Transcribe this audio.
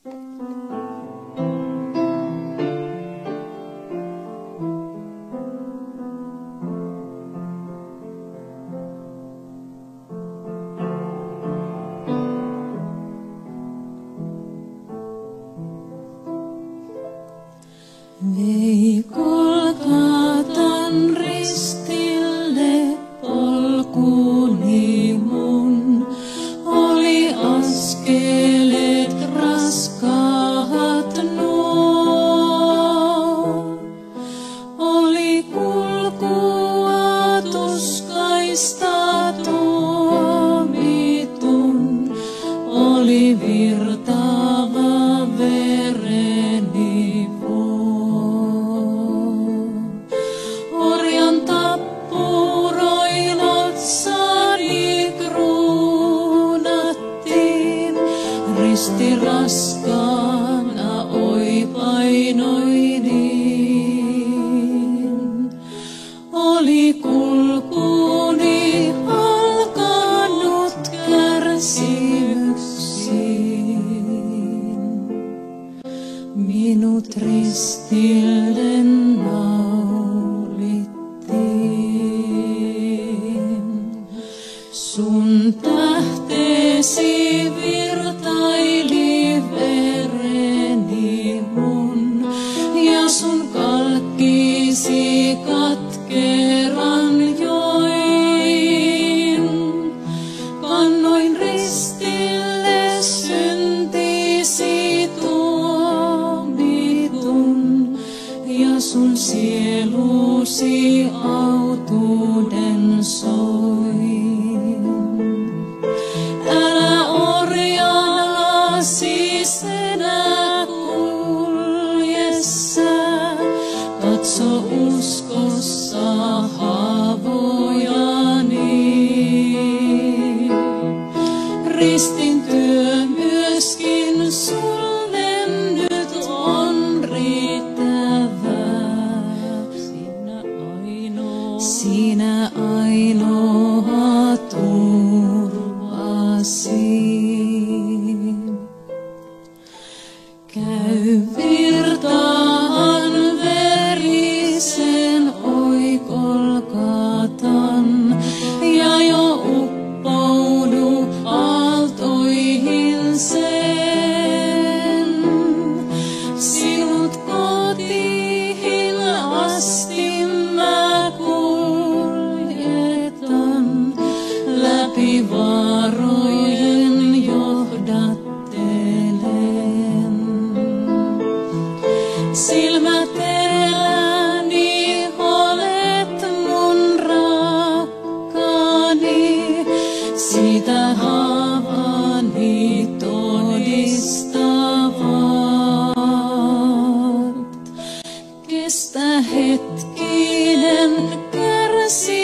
Vei Golgatan ristille polkuni mun, oli askeleet raskaat nuo. Oli kulkua tuskaista tuomitun, oli virtaava vereni orjan tappuroin otsani kruunattiin, risti raskaana oi painoi niin. Oli kulkuni alkanut kärsimyksiin, minut ristille naulittiin. Sun tähteesi virtaili vereni mun, ja sun kalkkisi katkeran join. Kannoin ristille syntisi tuomitun, ja sun sielusi autuuden soin. Älä orjalasi enää kulje sä, katso uskossa haavojani. Ristin työ myöskin sulle nyt on riittävä. Sinä ainoa turvasi. Käy virtaan verisen oi Golgatan, ja jo uppoudu aaltoihin sen. Sinut kotiin asti mä kuljetan, läpi vaarojen johdattelen. Silmätelläni olet mun rakkaani, sitä haavani todistavat. Kestä hetkinen kärsimys.